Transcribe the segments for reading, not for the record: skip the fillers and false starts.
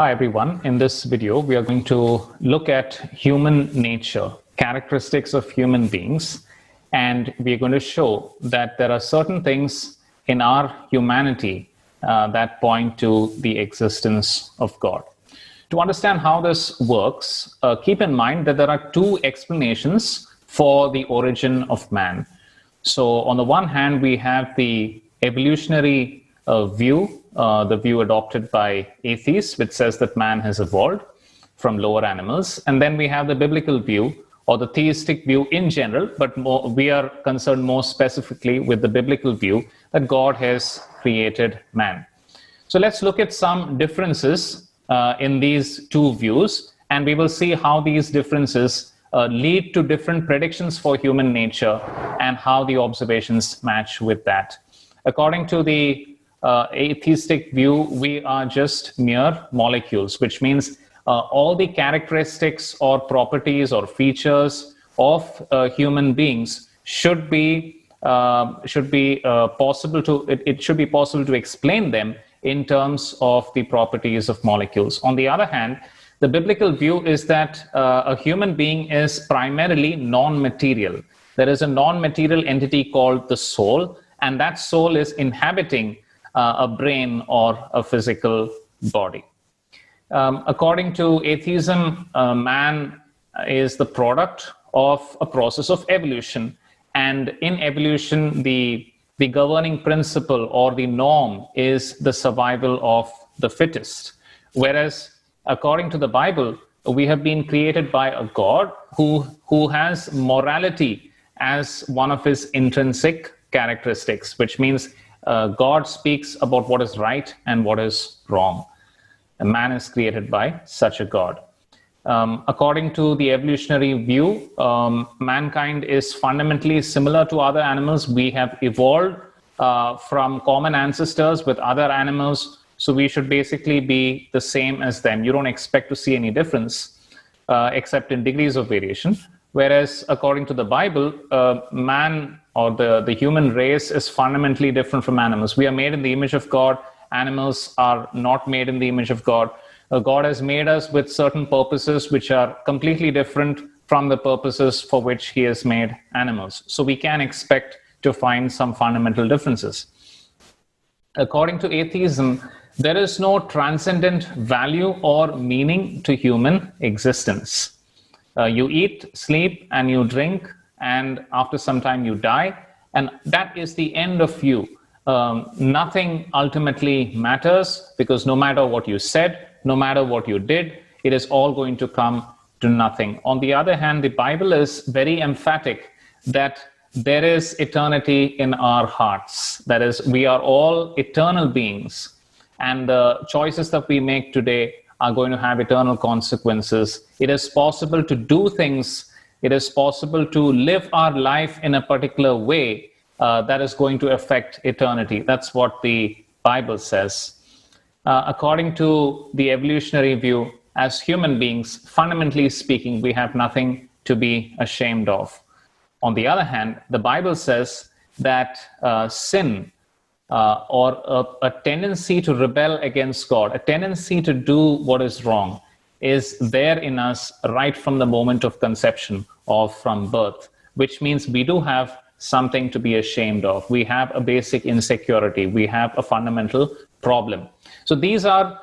Hi everyone, in this video we are going to look at human nature, characteristics of human beings, and we are going to show that there are certain things in our humanity that point to the existence of God. To understand how this works, keep in mind that there are two explanations for the origin of man. So on the one hand, we have the evolutionary view, the view adopted by atheists, which says that man has evolved from lower animals. And then we have the biblical view, or the theistic view in general, but we are concerned more specifically with the biblical view that God has created man. So let's look at some differences in these two views, and we will see how these differences lead to different predictions for human nature and how the observations match with that. According to the atheistic view, we are just mere molecules, which means all the characteristics or properties or features of human beings should be possible to explain them in terms of the properties of molecules. On the other hand, the biblical view is that a human being is primarily non-material. There is a non-material entity called the soul, and that soul is inhabiting a brain or a physical body. According to atheism, man is the product of a process of evolution, and in evolution, the governing principle or the norm is the survival of the fittest. Whereas, according to the Bible, we have been created by a God who has morality as one of his intrinsic characteristics, which means God speaks about what is right and what is wrong. And man is created by such a God. According to the evolutionary view, mankind is fundamentally similar to other animals. We have evolved from common ancestors with other animals, so we should basically be the same as them. You don't expect to see any difference except in degrees of variation. Whereas according to the Bible, man or the human race is fundamentally different from animals. We are made in the image of God. Animals are not made in the image of God. God has made us with certain purposes which are completely different from the purposes for which he has made animals. So we can expect to find some fundamental differences. According to atheism, there is no transcendent value or meaning to human existence. You eat, sleep, and you drink, and after some time you die, and that is the end of you. Nothing ultimately matters, because no matter what you said, no matter what you did, it is all going to come to nothing. On the other hand, the Bible is very emphatic that there is eternity in our hearts. That is, we are all eternal beings, and the choices that we make today are going to have eternal consequences. It is possible to do things, it is possible to live our life in a particular way that is going to affect eternity. That's what the Bible says. According to the evolutionary view, as human beings, fundamentally speaking, we have nothing to be ashamed of. On the other hand, the Bible says that sin or a tendency to rebel against God, a tendency to do what is wrong, is there in us right from the moment of conception or from birth, which means we do have something to be ashamed of. We have a basic insecurity. We have a fundamental problem. So these are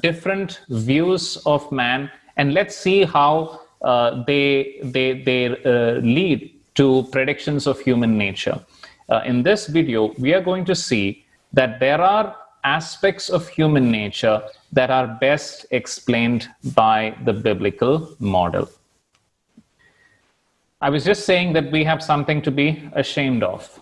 different views of man, and let's see how they lead to predictions of human nature. In this video, we are going to see that there are aspects of human nature that are best explained by the biblical model. I was just saying that we have something to be ashamed of.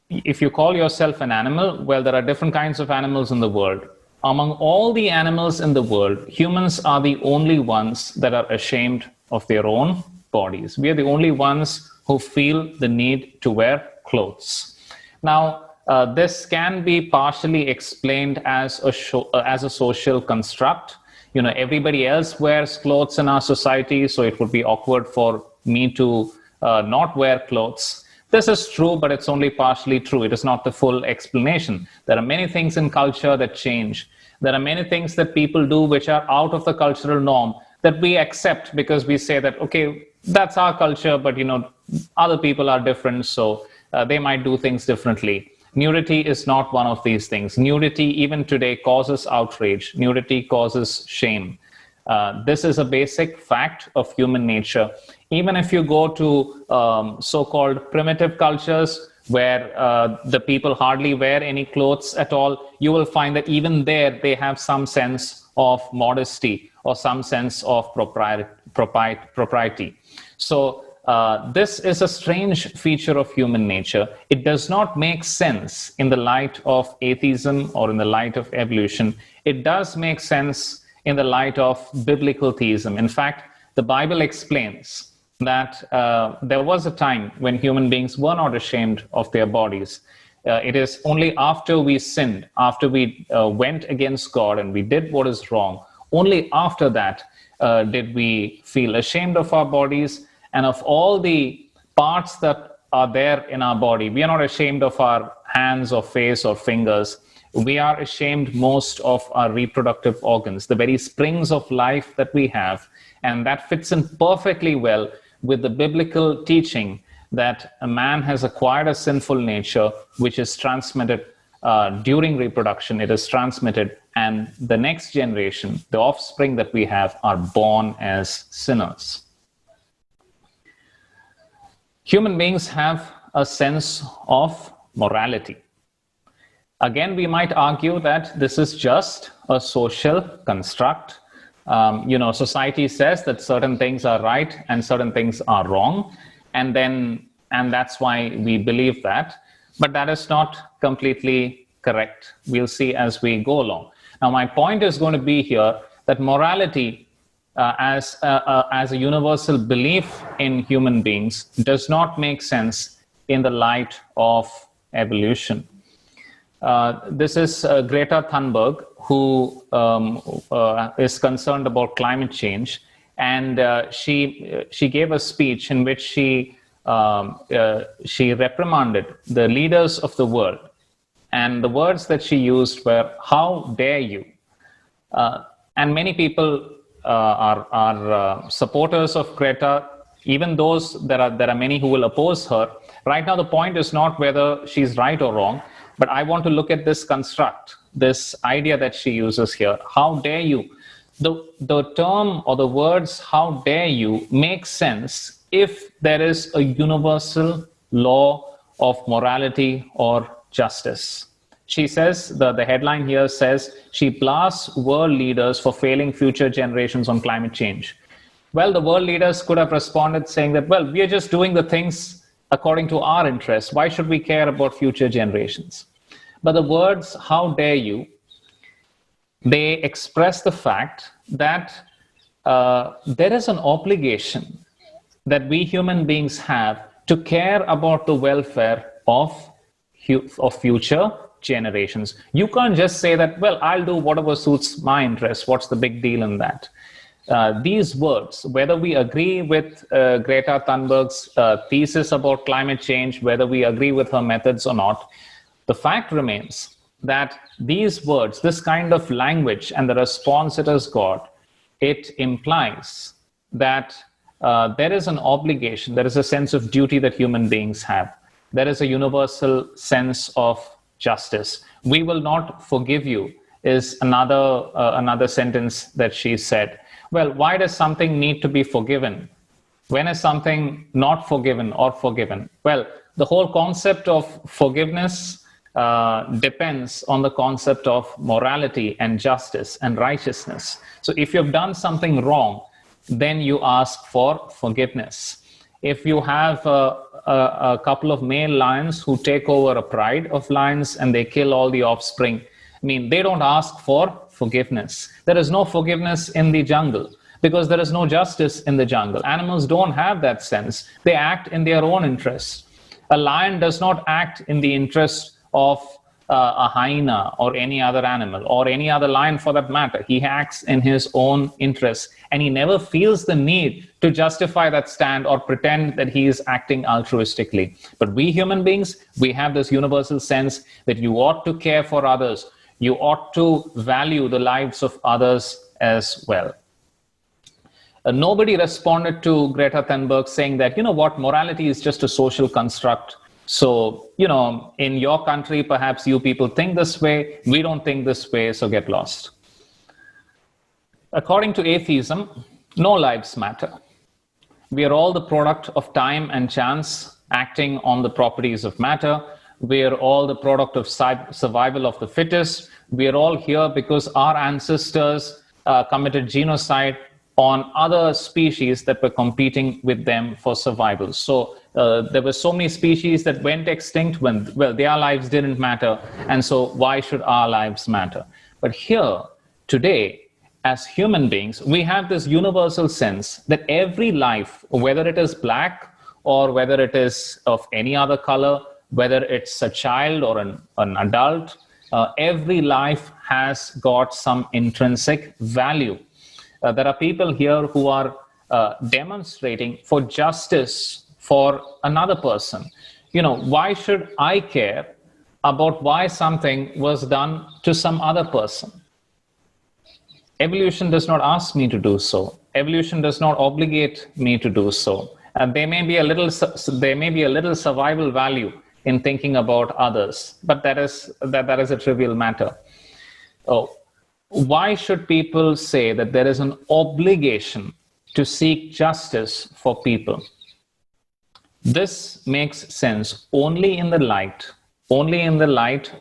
If you call yourself an animal, well, there are different kinds of animals in the world. Among all the animals in the world, humans are the only ones that are ashamed of their own bodies. We are the only ones who feel the need to wear clothes. Now, this can be partially explained as a social construct. You know, everybody else wears clothes in our society, so it would be awkward for me to not wear clothes. This is true, but it's only partially true. It is not the full explanation. There are many things in culture that change. There are many things that people do which are out of the cultural norm that we accept because we say that, okay, that's our culture, but other people are different, so they might do things differently. Nudity is not one of these things. Nudity, even today, causes outrage. Nudity causes shame. This is a basic fact of human nature. Even if you go to so-called primitive cultures where the people hardly wear any clothes at all, you will find that even there they have some sense of modesty or some sense of propriety. So this is a strange feature of human nature. It does not make sense in the light of atheism or in the light of evolution. It does make sense in the light of biblical theism. In fact, the Bible explains that there was a time when human beings were not ashamed of their bodies. It is only after we sinned, after we went against God and we did what is wrong, only after that did we feel ashamed of our bodies and of all the parts that are there in our body. We are not ashamed of our hands or face or fingers. We are ashamed most of our reproductive organs, the very springs of life that we have. And that fits in perfectly well with the biblical teaching that a man has acquired a sinful nature which is transmitted during reproduction. It is transmitted, and the next generation, the offspring that we have, are born as sinners. Human beings have a sense of morality. Again, we might argue that this is just a social construct. Society says that certain things are right and certain things are wrong, and that's why we believe that. But that is not completely correct. We'll see as we go along. Now, my point is going to be here that morality as a universal belief in human beings does not make sense in the light of evolution. This is Greta Thunberg, who is concerned about climate change, and she gave a speech in which she reprimanded the leaders of the world, and the words that she used were, "How dare you?" And many people are supporters of Greta, even those there are many who will oppose her. Right now, the point is not whether she's right or wrong, but I want to look at this construct, this idea that she uses here. How dare you? The term or the words "how dare you" make sense if there is a universal law of morality or justice. She says, the headline here says, she blasts world leaders for failing future generations on climate change. Well, the world leaders could have responded saying that, well, we are just doing the things according to our interests. Why should we care about future generations? But the words, "how dare you," they express the fact that there is an obligation that we human beings have to care about the welfare of future generations. You can't just say that, well, I'll do whatever suits my interests. What's the big deal in that? These words, whether we agree with Greta Thunberg's thesis about climate change, whether we agree with her methods or not, the fact remains that these words, this kind of language and the response it has got, it implies that there is an obligation, there is a sense of duty that human beings have. There is a universal sense of justice. "We will not forgive you" is another sentence that she said. Well, why does something need to be forgiven? When is something not forgiven or forgiven? Well, the whole concept of forgiveness depends on the concept of morality and justice and righteousness. So if you've done something wrong, then you ask for forgiveness. If you have a couple of male lions who take over a pride of lions and they kill all the offspring, they don't ask for forgiveness. There is no forgiveness in the jungle because there is no justice in the jungle. Animals don't have that sense. They act in their own interests. A lion does not act in the interest of a hyena or any other animal or any other lion for that matter. He acts in his own interests, and he never feels the need to justify that stand or pretend that he is acting altruistically. But we human beings, we have this universal sense that you ought to care for others. You ought to value the lives of others as well. Nobody responded to Greta Thunberg saying that, you know what, morality is just a social construct. So, you know, in your country, perhaps you people think this way, we don't think this way, so get lost. According to atheism, no lives matter. We are all the product of time and chance acting on the properties of matter. We are all the product of survival of the fittest. We are all here because our ancestors committed genocide on other species that were competing with them for survival. So there were so many species that went extinct when, well, their lives didn't matter. And so why should our lives matter? But here, today, as human beings, we have this universal sense that every life, whether it is black or whether it is of any other color, whether it's a child or an adult, every life has got some intrinsic value. There are people here who are demonstrating for justice for another person. You know, why should I care about why something was done to some other person? Evolution does not ask me to do so. Evolution does not obligate me to do so. And there may be a little survival value in thinking about others, but that is a trivial matter. Oh. Why should people say that there is an obligation to seek justice for people? This makes sense only in the light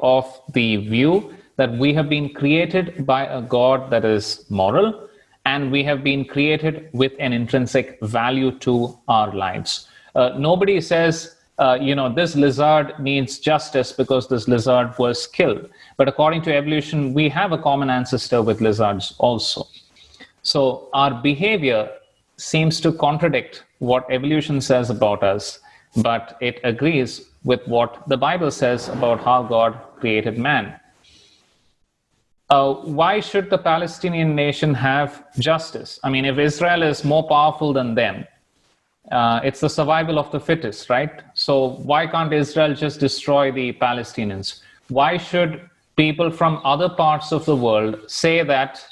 of the view that we have been created by a God that is moral, and we have been created with an intrinsic value to our lives. Nobody says, you know, this lizard needs justice because this lizard was killed. But according to evolution, we have a common ancestor with lizards also. So our behavior seems to contradict what evolution says about us, but it agrees with what the Bible says about how God created man. Why should the Palestinian nation have justice? I mean, if Israel is more powerful than them, it's the survival of the fittest, right? So why can't Israel just destroy the Palestinians? Why should people from other parts of the world say that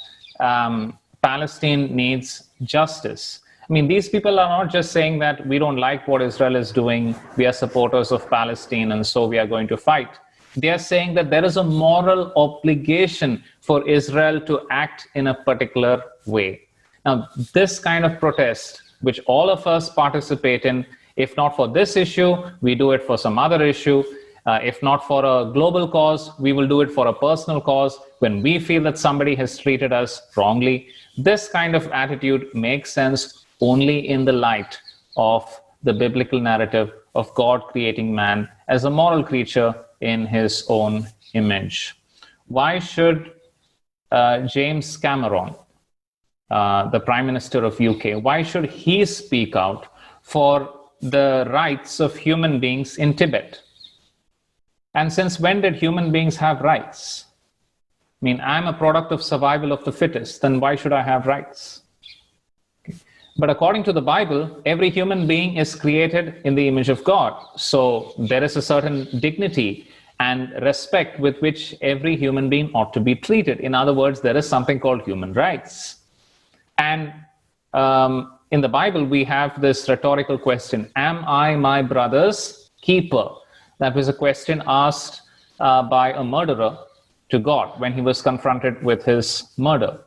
Palestine needs justice? I mean, these people are not just saying that we don't like what Israel is doing, we are supporters of Palestine, and so we are going to fight. They are saying that there is a moral obligation for Israel to act in a particular way. Now, this kind of protest, which all of us participate in, if not for this issue, we do it for some other issue. If not for a global cause, we will do it for a personal cause when we feel that somebody has treated us wrongly. This kind of attitude makes sense only in the light of the biblical narrative of God creating man as a moral creature in his own image. Why should James Cameron, the Prime Minister of UK, why should he speak out for the rights of human beings in Tibet? And since when did human beings have rights? I mean, I'm a product of survival of the fittest, then why should I have rights? Okay. But according to the Bible, every human being is created in the image of God. So there is a certain dignity and respect with which every human being ought to be treated. In other words, there is something called human rights. And in the Bible, we have this rhetorical question, am I my brother's keeper? That was a question asked by a murderer to God when he was confronted with his murder.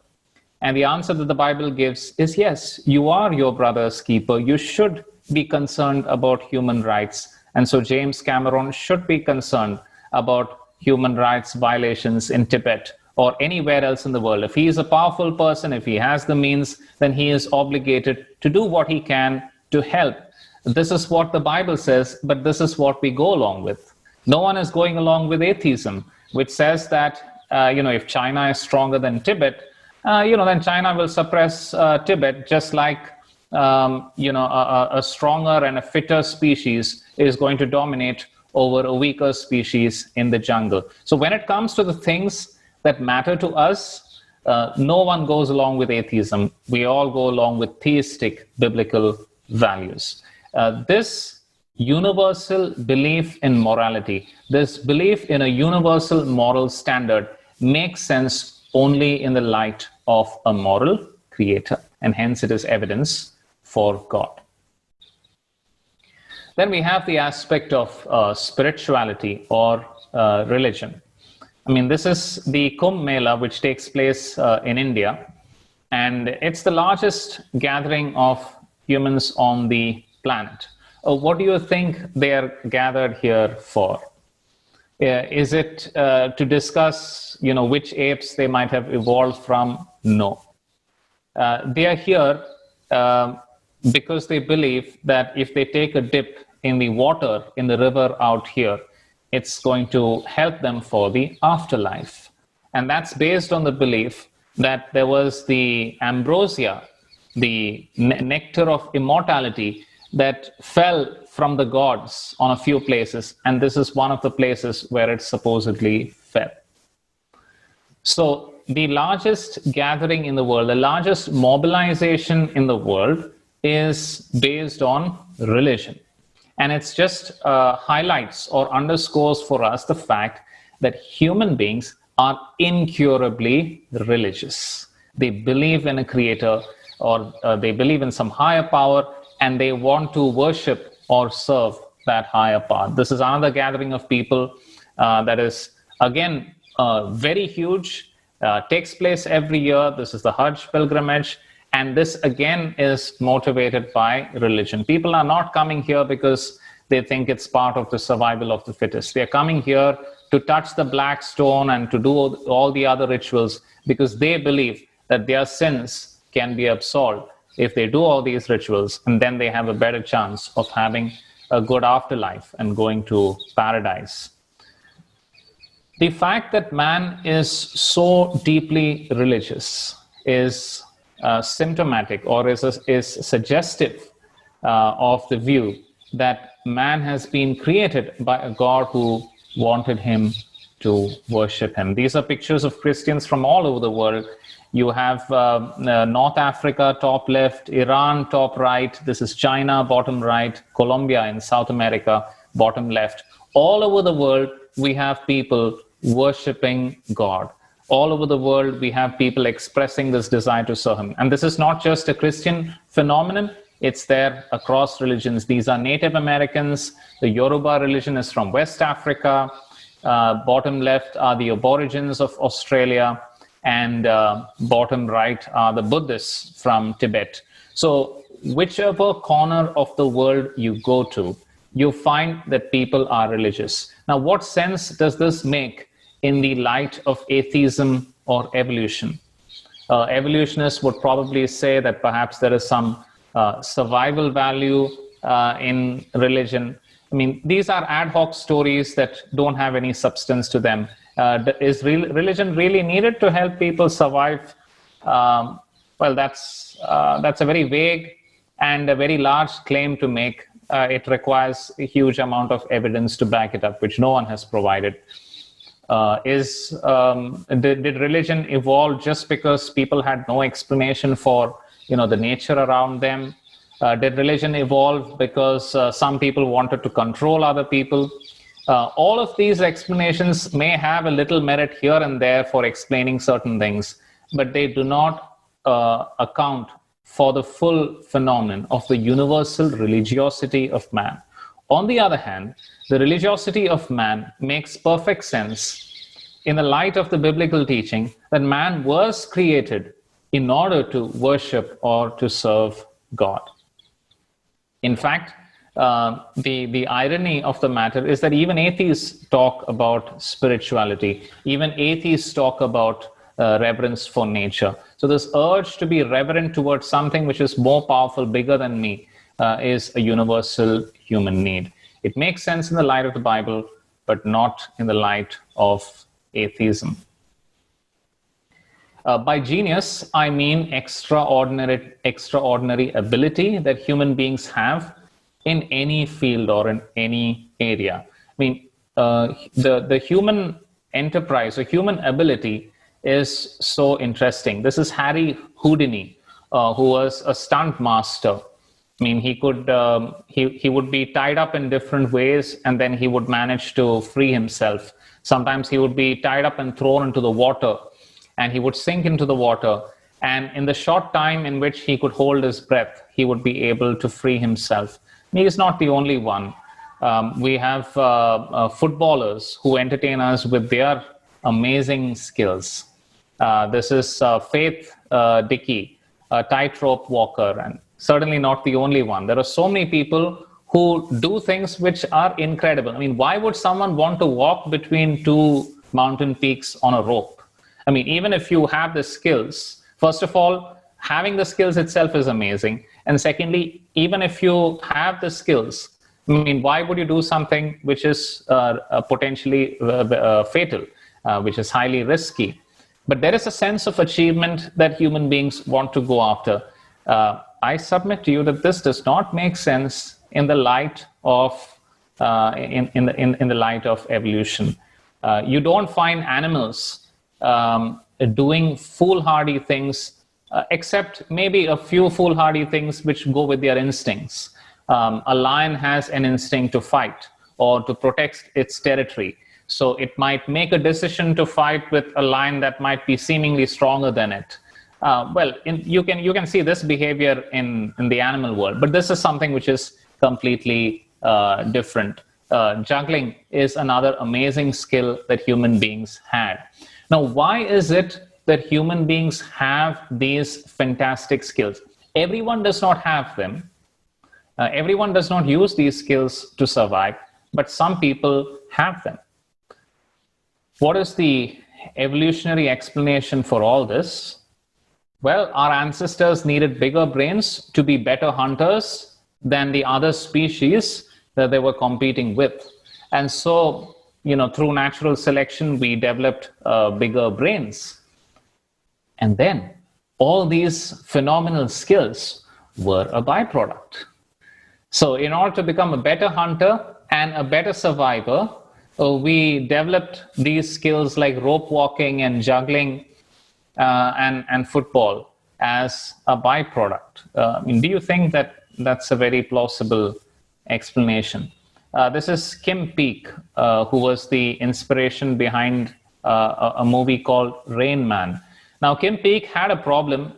And the answer that the Bible gives is yes, you are your brother's keeper. You should be concerned about human rights. And so James Cameron should be concerned about human rights violations in Tibet or anywhere else in the world. If he is a powerful person, if he has the means, then he is obligated to do what he can to help. This is what the Bible says, but this is what we go along with. No one is going along with atheism, which says that, if China is stronger than Tibet, then China will suppress Tibet, just like, a stronger and a fitter species is going to dominate over a weaker species in the jungle. So when it comes to the things that matter to us, no one goes along with atheism. We all go along with theistic biblical values. This universal belief in morality, this belief in a universal moral standard makes sense only in the light of a moral creator, and hence it is evidence for God. Then we have the aspect of spirituality or religion. I mean, this is the Kumbh Mela, which takes place in India, and it's the largest gathering of humans on the planet. What do you think they are gathered here for? Is it to discuss, which apes they might have evolved from? No. They are here because they believe that if they take a dip in the water in the river out here, it's going to help them for the afterlife. And that's based on the belief that there was the ambrosia, the nectar of immortality, that fell from the gods on a few places, and this is one of the places where it supposedly fell. So the largest gathering in the world, the largest mobilization in the world, is based on religion. And it's just highlights or underscores for us the fact that human beings are incurably religious. They believe in a creator, or they believe in some higher power, and they want to worship or serve that higher power. This is another gathering of people that is, again, very huge, takes place every year. This is the Hajj pilgrimage. And this, again, is motivated by religion. People are not coming here because they think it's part of the survival of the fittest. They're coming here to touch the black stone and to do all the other rituals because they believe that their sins can be absolved if they do all these rituals, and then they have a better chance of having a good afterlife and going to paradise. The fact that man is so deeply religious is symptomatic, or is suggestive of the view that man has been created by a God who wanted him to worship him. These are pictures of Christians from all over the world. You have North Africa, top left, Iran, top right. This is China, bottom right, Colombia in South America, bottom left. All over the world, we have people worshiping God. All over the world, we have people expressing this desire to serve him. And this is not just a Christian phenomenon. It's there across religions. These are Native Americans. The Yoruba religion is from West Africa. Bottom left are the Aborigines of Australia. And bottom right are the Buddhists from Tibet. So whichever corner of the world you go to, you find that people are religious. Now, what sense does this make in the light of atheism or evolution? Evolutionists would probably say that perhaps there is some survival value in religion. I mean, these are ad hoc stories that don't have any substance to them. Is religion really needed to help people survive? Well, that's a very vague and a very large claim to make. It requires a huge amount of evidence to back it up, which no one has provided. Did religion evolve just because people had no explanation for the nature around them? Did religion evolve because some people wanted to control other people? All of these explanations may have a little merit here and there for explaining certain things, but they do not account for the full phenomenon of the universal religiosity of man. On the other hand, the religiosity of man makes perfect sense in the light of the biblical teaching that man was created in order to worship or to serve God. In fact, the irony of the matter is that even atheists talk about spirituality. Even atheists talk about reverence for nature. So this urge to be reverent towards something which is more powerful, bigger than me, is a universal human need. It makes sense in the light of the Bible, but not in the light of atheism. By genius, I mean extraordinary ability that human beings have in any field or in any area. I mean, the human enterprise or human ability is so interesting. This is Harry Houdini, who was a stunt master. I mean, he would be tied up in different ways, and then he would manage to free himself. Sometimes he would be tied up and thrown into the water, and he would sink into the water. And in the short time in which he could hold his breath, he would be able to free himself. He is not the only one. We have footballers who entertain us with their amazing skills. This is Faith Dickey, a tightrope walker, and certainly not the only one. There are so many people who do things which are incredible. I mean, why would someone want to walk between two mountain peaks on a rope? I mean, even if you have the skills, first of all, having the skills itself is amazing. And secondly, even if you have the skills, I mean, why would you do something which is potentially fatal, which is highly risky? But there is a sense of achievement that human beings want to go after. I submit to you that this does not make sense in the light of in the light of evolution. You don't find animals doing foolhardy things, except maybe a few foolhardy things which go with their instincts. A lion has an instinct to fight or to protect its territory. So it might make a decision to fight with a lion that might be seemingly stronger than it. You can see this behavior in the animal world, but this is something which is completely different. Juggling is another amazing skill that human beings had. Now, why is it that human beings have these fantastic skills? Everyone does not have them. Everyone does not use these skills to survive, but some people have them. What is the evolutionary explanation for all this? Well, our ancestors needed bigger brains to be better hunters than the other species that they were competing with. And so, through natural selection, we developed bigger brains. And then all these phenomenal skills were a byproduct. So in order to become a better hunter and a better survivor, we developed these skills like rope walking and juggling and football as a byproduct. Do you think that that's a very plausible explanation? This is Kim Peek, who was the inspiration behind a movie called Rain Man. Now, Kim Peek had a problem.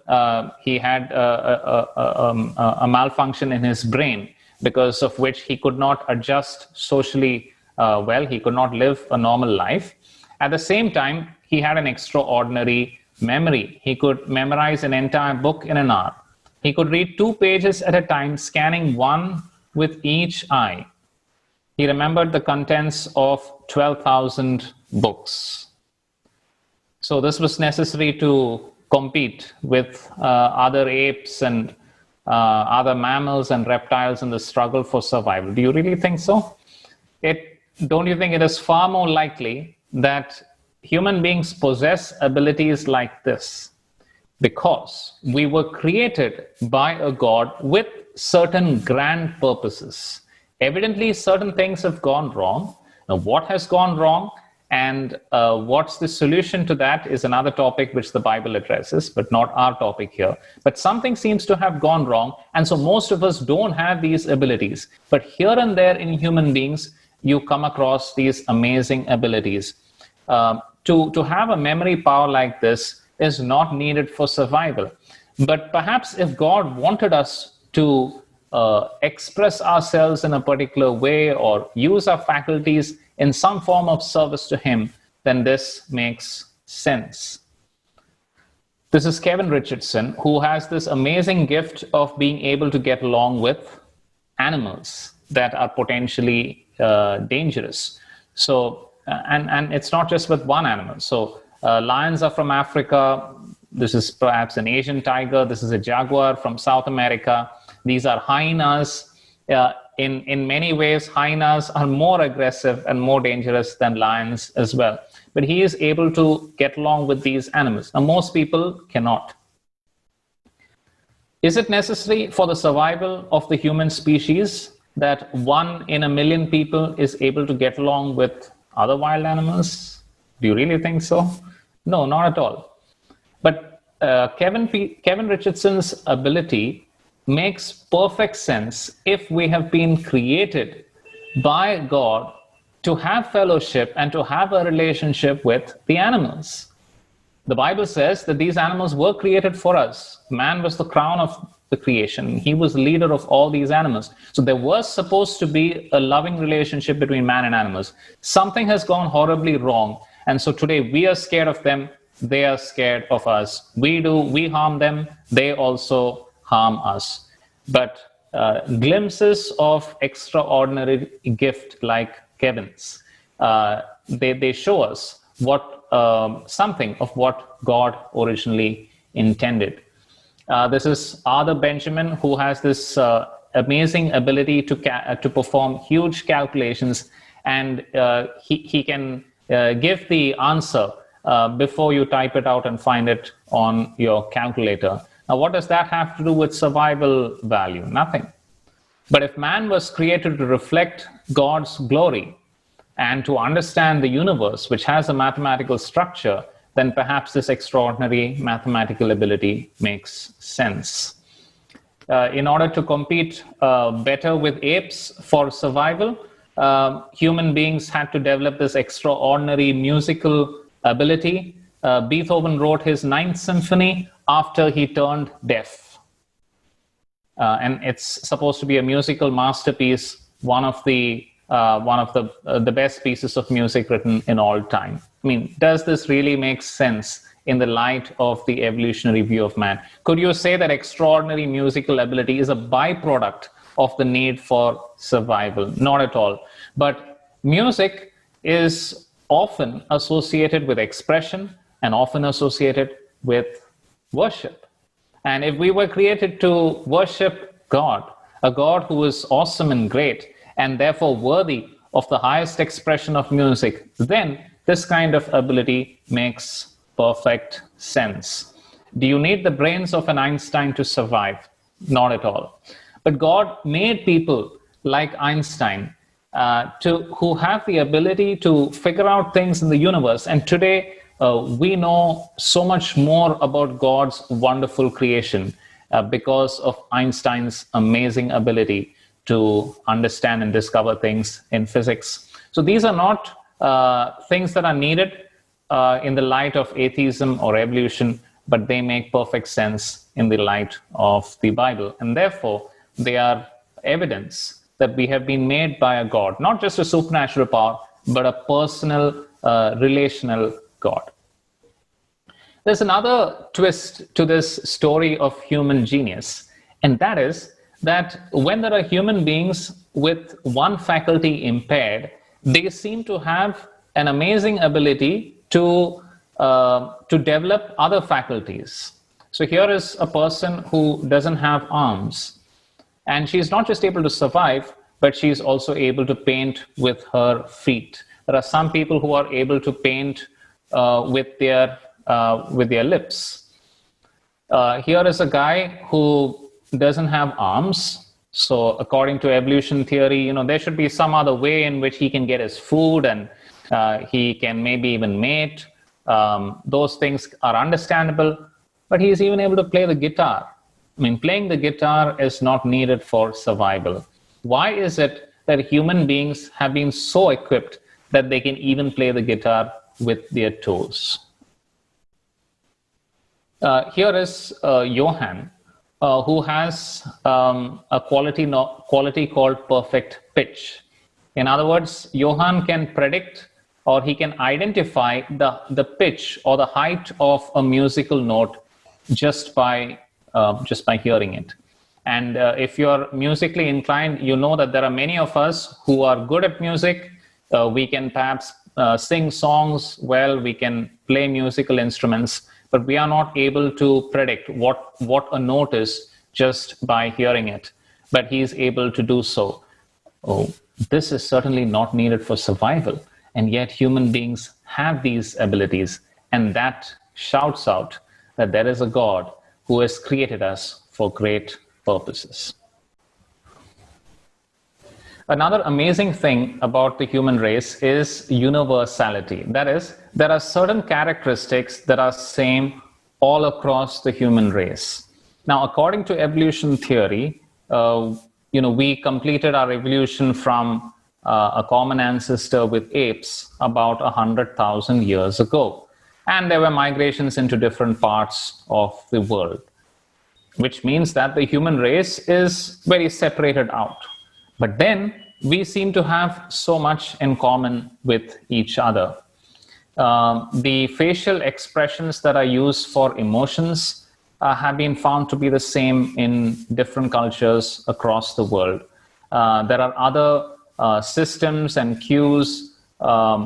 He had a malfunction in his brain, because of which he could not adjust socially well. He could not live a normal life. At the same time, he had an extraordinary memory. He could memorize an entire book in an hour. He could read 2 pages at a time, scanning one with each eye. He remembered the contents of 12,000 books. So this was necessary to compete with other apes and other mammals and reptiles in the struggle for survival. Do you really think so? Don't you think it is far more likely that human beings possess abilities like this because we were created by a God with certain grand purposes? Evidently, certain things have gone wrong. Now, what has gone wrong and what's the solution to that is another topic which the Bible addresses, but not our topic here. But something seems to have gone wrong, and so most of us don't have these abilities. But here and there in human beings, you come across these amazing abilities. To have a memory power like this is not needed for survival. But perhaps if God wanted us to express ourselves in a particular way or use our faculties in some form of service to Him, then this makes sense. This is Kevin Richardson, who has this amazing gift of being able to get along with animals that are potentially dangerous. So, and it's not just with one animal. So lions are from Africa. This is perhaps an Asian tiger. This is a jaguar from South America. These are hyenas. In many ways, hyenas are more aggressive and more dangerous than lions as well. But he is able to get along with these animals. Now, most people cannot. Is it necessary for the survival of the human species that 1 in a million people is able to get along with other wild animals? Do you really think so? No, not at all. But Kevin Richardson's ability makes perfect sense if we have been created by God to have fellowship and to have a relationship with the animals. The Bible says that these animals were created for us. Man was the crown of the creation. He was the leader of all these animals. So there was supposed to be a loving relationship between man and animals. Something has gone horribly wrong. And so today we are scared of them. They are scared of us. We harm them. They also harm us. But glimpses of extraordinary gift like Kevin's, they show us what something of what God originally intended. This is Arthur Benjamin, who has this amazing ability to perform huge calculations, and he can give the answer before you type it out and find it on your calculator. Now, what does that have to do with survival value? Nothing. But if man was created to reflect God's glory and to understand the universe, which has a mathematical structure, then perhaps this extraordinary mathematical ability makes sense. In order to compete better with apes for survival, human beings had to develop this extraordinary musical ability. Beethoven wrote his Ninth Symphony after he turned deaf. And it's supposed to be a musical masterpiece, one of the best pieces of music written in all time. I mean, does this really make sense in the light of the evolutionary view of man? Could you say that extraordinary musical ability is a byproduct of the need for survival? Not at all. But music is often associated with expression and often associated with worship. And if we were created to worship God, a God who is awesome and great, and therefore worthy of the highest expression of music, then this kind of ability makes perfect sense. Do you need the brains of an Einstein to survive? Not at all. But God made people like Einstein who have the ability to figure out things in the universe. And today we know so much more about God's wonderful creation because of Einstein's amazing ability to understand and discover things in physics. So these are not things that are needed in the light of atheism or evolution, but they make perfect sense in the light of the Bible. And therefore, they are evidence that we have been made by a God, not just a supernatural power, but a personal, relational God. There's another twist to this story of human genius, and that is that when there are human beings with one faculty impaired, they seem to have an amazing ability to develop other faculties. So here is a person who doesn't have arms, and she's not just able to survive, but she's also able to paint with her feet. There are some people who are able to paint with their lips. Here is a guy who doesn't have arms. So according to evolution theory, there should be some other way in which he can get his food, and he can maybe even mate. Those things are understandable, but he is even able to play the guitar. I mean, playing the guitar is not needed for survival. Why is it that human beings have been so equipped that they can even play the guitar with their toes? Here is Johann, who has a quality called perfect pitch. In other words, Johann can predict, or he can identify the pitch or the height of a musical note just by hearing it. And if you're musically inclined, you know that there are many of us who are good at music. We can perhaps sing songs well, we can play musical instruments, but we are not able to predict what a note is just by hearing it. But he is able to do so. Oh, this is certainly not needed for survival. And yet human beings have these abilities. And that shouts out that there is a God who has created us for great purposes. Another amazing thing about the human race is universality. That is, there are certain characteristics that are same all across the human race. Now, according to evolution theory, we completed our evolution from a common ancestor with apes about 100,000 years ago. And there were migrations into different parts of the world, which means that the human race is very separated out. But then we seem to have so much in common with each other. The facial expressions that are used for emotions have been found to be the same in different cultures across the world. There are other systems and cues,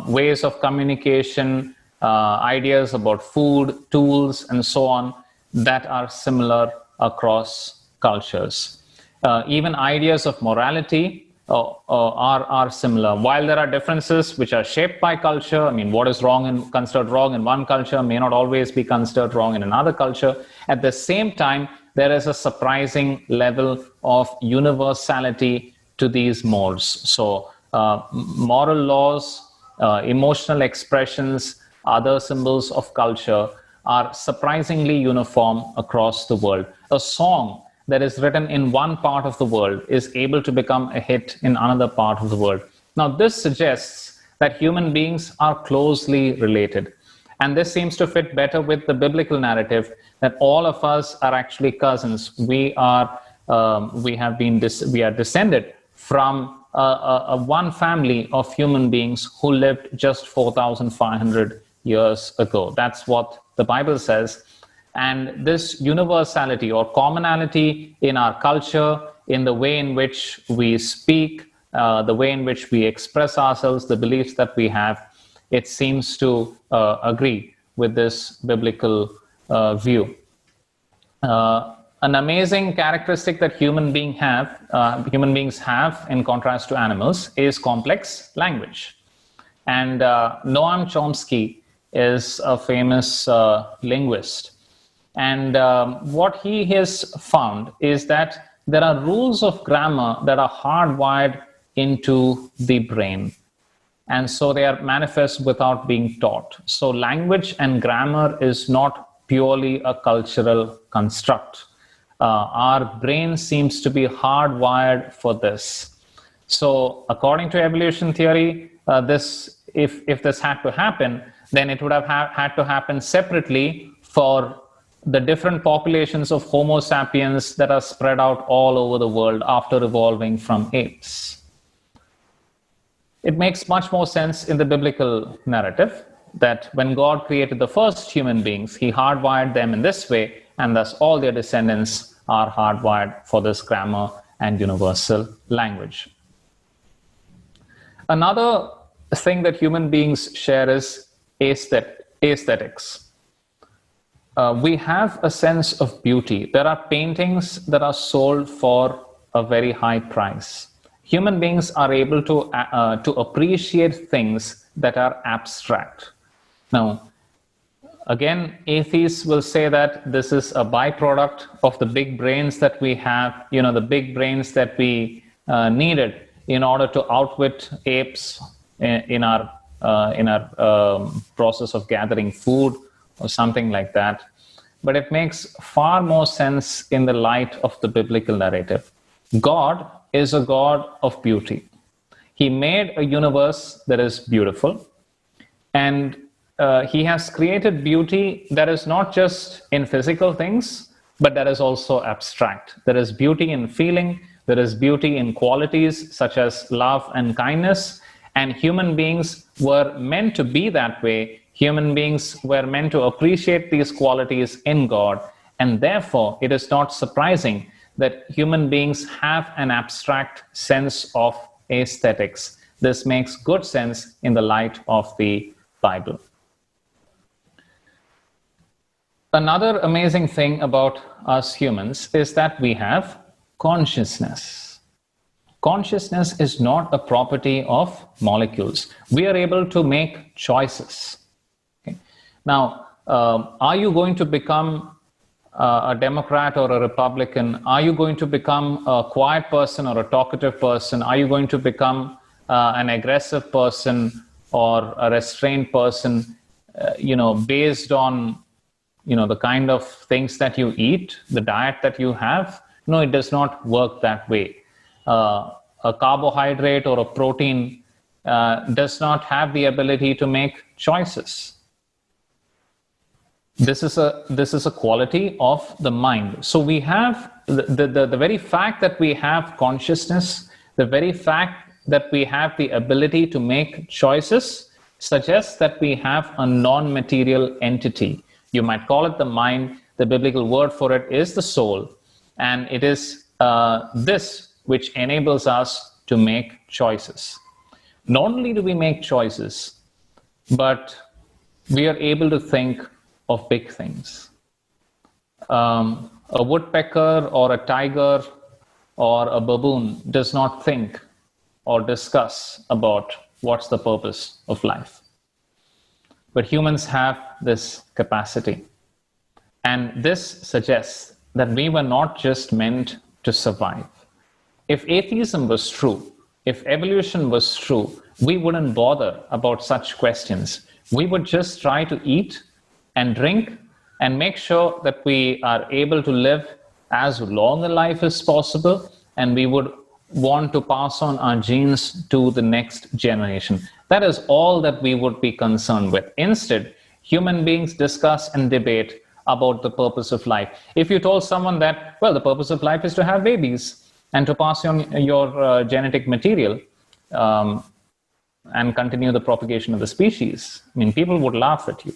ways of communication, ideas about food, tools, and so on that are similar across cultures. Even ideas of morality are similar. While there are differences which are shaped by culture, I mean, what is wrong and considered wrong in one culture may not always be considered wrong in another culture. At the same time, there is a surprising level of universality to these molds. So moral laws, emotional expressions, other symbols of culture are surprisingly uniform across the world. A song that is written in one part of the world is able to become a hit in another part of the world. Now, this suggests that human beings are closely related. And this seems to fit better with the biblical narrative that all of us are actually cousins. We are descended from one family of human beings who lived just 4,500 years ago. That's what the Bible says. And this universality or commonality in our culture, in the way in which we speak, the way in which we express ourselves, the beliefs that we have, it seems to agree with this biblical view. An amazing characteristic that human beings have, in contrast to animals, is complex language. And Noam Chomsky is a famous linguist. And what he has found is that there are rules of grammar that are hardwired into the brain. And so they are manifest without being taught. So language and grammar is not purely a cultural construct. Our brain seems to be hardwired for this. So according to evolution theory, if this had to happen, then it would have had to happen separately for the different populations of Homo sapiens that are spread out all over the world after evolving from apes. It makes much more sense in the biblical narrative that when God created the first human beings, he hardwired them in this way, and thus all their descendants are hardwired for this grammar and universal language. Another thing that human beings share is aesthetics. We have a sense of beauty. There are paintings that are sold for a very high price. Human beings are able to appreciate things that are abstract. Now, again, atheists will say that this is a byproduct of the big brains that we have, the big brains that we needed in order to outwit apes in our process of gathering food or something like that. But it makes far more sense in the light of the biblical narrative. God is a God of beauty. He made a universe that is beautiful, and he has created beauty that is not just in physical things, but that is also abstract. There is beauty in feeling, there is beauty in qualities such as love and kindness, and human beings were meant to be that way. Human beings were meant to appreciate these qualities in God, and therefore it is not surprising that human beings have an abstract sense of aesthetics. This makes good sense in the light of the Bible. Another amazing thing about us humans is that we have consciousness. Consciousness is not a property of molecules. We are able to make choices. Okay? Now, are you going to become a Democrat or a Republican? Are you going to become a quiet person or a talkative person? Are you going to become an aggressive person or a restrained person, based on the kind of things that you eat, the diet that you have. No, it does not work that way. A carbohydrate or a protein does not have the ability to make choices. This is a quality of the mind. So we have the very fact that we have consciousness, the very fact that we have the ability to make choices suggests that we have a non-material entity. You might call it the mind. The biblical word for it is the soul. And it is this which enables us to make choices. Not only do we make choices, but we are able to think of big things. A woodpecker or a tiger or a baboon does not think or discuss about what's the purpose of life. But humans have this capacity. And this suggests that we were not just meant to survive. If atheism was true, if evolution was true, we wouldn't bother about such questions. We would just try to eat and drink and make sure that we are able to live as long a life as possible, and we would want to pass on our genes to the next generation. That is all that we would be concerned with. Instead, human beings discuss and debate about the purpose of life. If you told someone that, well, the purpose of life is to have babies and to pass on your genetic material and continue the propagation of the species, I mean, people would laugh at you.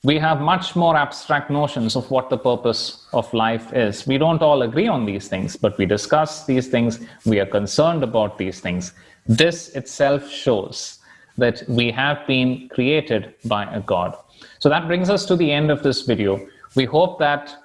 We have much more abstract notions of what the purpose of life is. We don't all agree on these things, but we discuss these things. We are concerned about these things. This itself shows that we have been created by a God. So that brings us to the end of this video. We hope that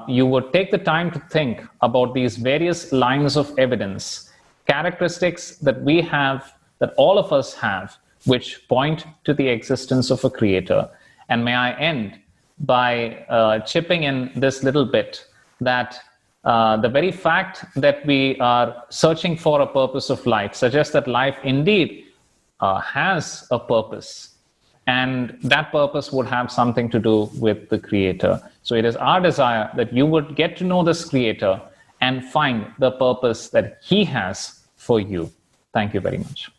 you would take the time to think about these various lines of evidence, characteristics that we have, that all of us have, which point to the existence of a creator. And may I end by chipping in this little bit that the very fact that we are searching for a purpose of life suggests that life indeed has a purpose. And that purpose would have something to do with the Creator. So it is our desire that you would get to know this Creator and find the purpose that He has for you. Thank you very much.